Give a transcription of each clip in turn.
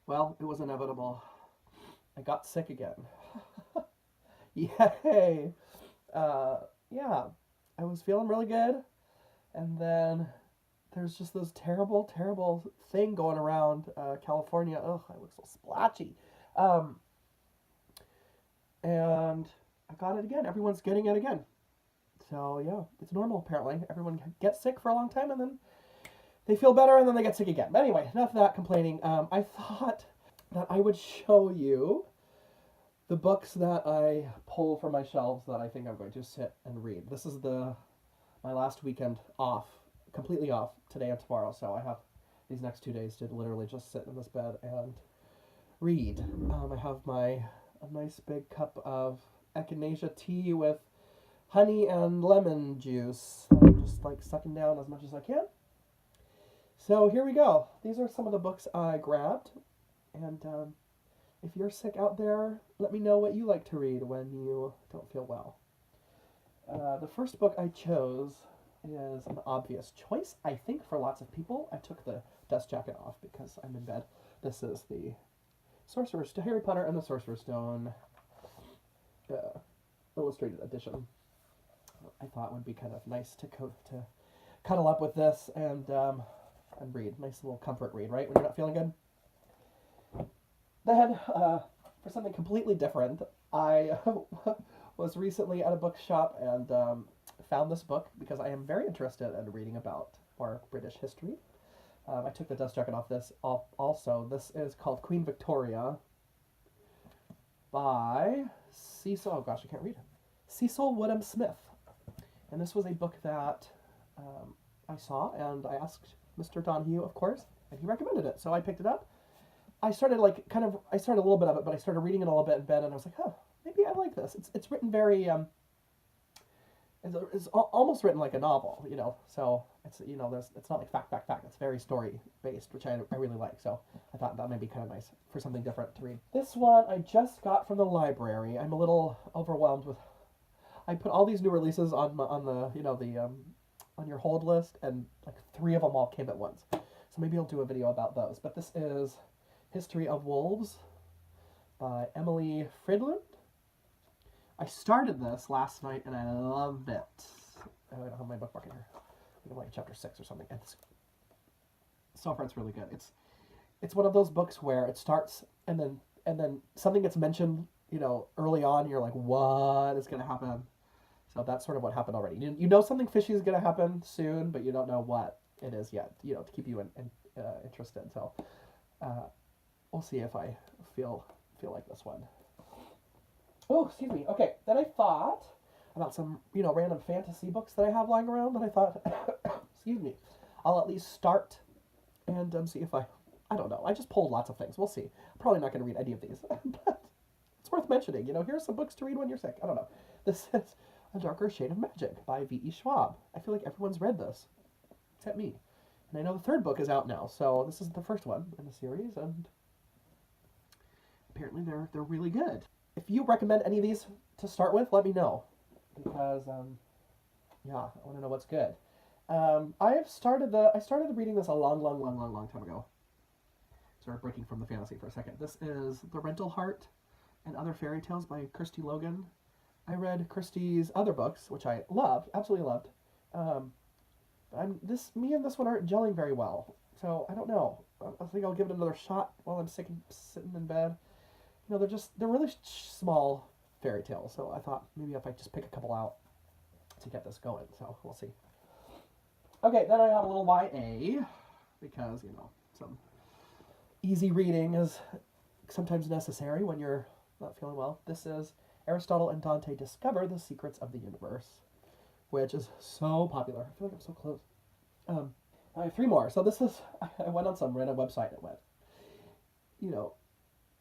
Well, it was inevitable. I got sick again. Yay! Uh, yeah, I was feeling really good, and then there's just this terrible, terrible thing going around California. Ugh, I look so splotchy. Um, and I got it again. Everyone's getting it again. So yeah, it's normal apparently. Everyone gets sick for a long time and then they feel better and then they get sick again. But anyway, enough of that complaining. I thought that I would show you the books that I pull from my shelves that I think I'm going to sit and read. This is my last weekend off, completely off today and tomorrow. So I have these next 2 days to literally just sit in this bed and read. I have a nice big cup of echinacea tea with honey and lemon juice that I'm just like sucking down as much as I can. So here we go. These are some of the books I grabbed. And if you're sick out there, let me know what you like to read when you don't feel well. The first book I chose is an obvious choice, I think, for lots of people. I took the dust jacket off because I'm in bed. This is the Harry Potter and the Sorcerer's Stone illustrated edition. I thought would be kind of nice to cuddle up with this and read. Nice little comfort read, right? When you're not feeling good. Then, for something completely different, I was recently at a bookshop and found this book because I am very interested in reading about more British history. I took the dust jacket off this also. This is called Queen Victoria by Cecil, oh gosh, I can't read it. Cecil Woodham Smith. And this was a book that I saw, and I asked Mr. Donahue, of course, and he recommended it. So I picked it up. I started a little bit of it, but I started reading it a little bit in bed, and I was like, oh, maybe I like this. It's written very, it's almost written like a novel, you know. So it's, you know, it's not like fact. It's very story based, which I really like. So I thought that might be kind of nice for something different to read. This one I just got from the library. I'm a little overwhelmed with. I put all these new releases on the you know the on your hold list, and like 3 of them all came at once. So maybe I'll do a video about those. But this is History of Wolves by Emily Fridland. I started this last night and I loved it. Oh, I don't have my bookmark in here. I think I'm like chapter 6 or something. And so far it's really good. It's one of those books where it starts and then something gets mentioned, you know, early on. And you're like, what is going to happen? So that's sort of what happened already. You know something fishy is going to happen soon, but you don't know what it is yet. You know, to keep you interested. So we'll see if I feel like this one. Oh, excuse me. Okay, then I thought about some, you know, random fantasy books that I have lying around that I thought, excuse me, I'll at least start and see if I don't know. I just pulled lots of things. We'll see. I'm probably not going to read any of these, but it's worth mentioning. You know, here's some books to read when you're sick. I don't know. This is A Darker Shade of Magic by V.E. Schwab. I feel like everyone's read this, except me. And I know the 3rd book is out now, so this is the first one in the series, and apparently they're really good. If you recommend any of these to start with, let me know, because yeah, I want to know what's good. I started reading this a long time ago. Sort of breaking from the fantasy for a second. This is The Rental Heart and Other Fairy Tales by Kirsty Logan. I read Kirsty's other books, which I loved, absolutely loved. Me and this one aren't gelling very well, so I don't know. I think I'll give it another shot while I'm sitting in bed. You know, they're really small fairy tales, so I thought maybe if I just pick a couple out to get this going, so we'll see. Okay, then I have a little YA, because, you know, some easy reading is sometimes necessary when you're not feeling well. This is Aristotle and Dante Discover the Secrets of the Universe, which is so popular. I feel like I'm so close. I have 3 more. So this is, I went on some random website and went, you know,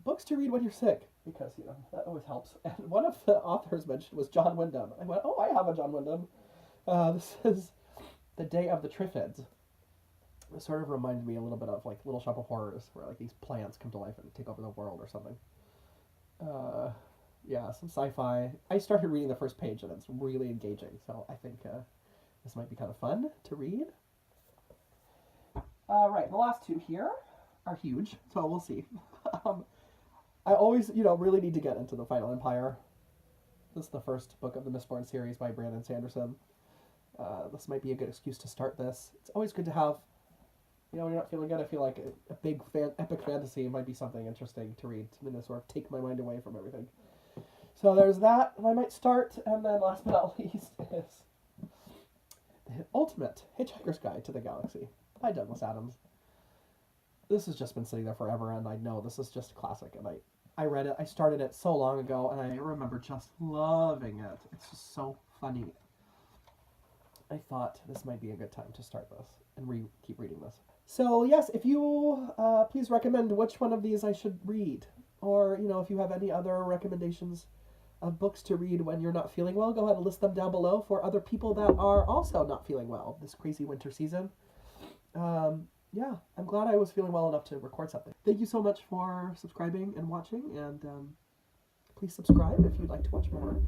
books to read when you're sick, because, you know, that always helps. And one of the authors mentioned was John Wyndham. I went, oh, I have a John Wyndham. This is The Day of the Triffids. It sort of reminded me a little bit of like Little Shop of Horrors, where like these plants come to life and take over the world or something. Yeah, some sci-fi. I started reading the first page and it's really engaging, so I think this might be kind of fun to read. Right, the last 2 here are huge, so we'll see. I always, really need to get into the Final Empire. This is the first book of the Mistborn series by Brandon Sanderson. This might be a good excuse to start this. It's always good to have, when you're not feeling good, I feel like a big epic fantasy might be something interesting to read. To sort of take my mind away from everything. So there's that I might start, and then last but not least is The Ultimate Hitchhiker's Guide to the Galaxy by Douglas Adams. This has just been sitting there forever, and I know this is just a classic, and I read it, I started it so long ago, and I remember just loving it. It's just so funny. I thought this might be a good time to start this and keep reading this. So yes, if you please recommend which one of these I should read, or if you have any other recommendations of books to read when you're not feeling well, go ahead and list them down below for other people that are also not feeling well this crazy winter season. Yeah, I'm glad I was feeling well enough to record something. Thank you so much for subscribing and watching, and please subscribe if you'd like to watch more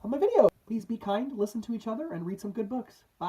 of my videos. Please be kind, listen to each other, and read some good books. Bye.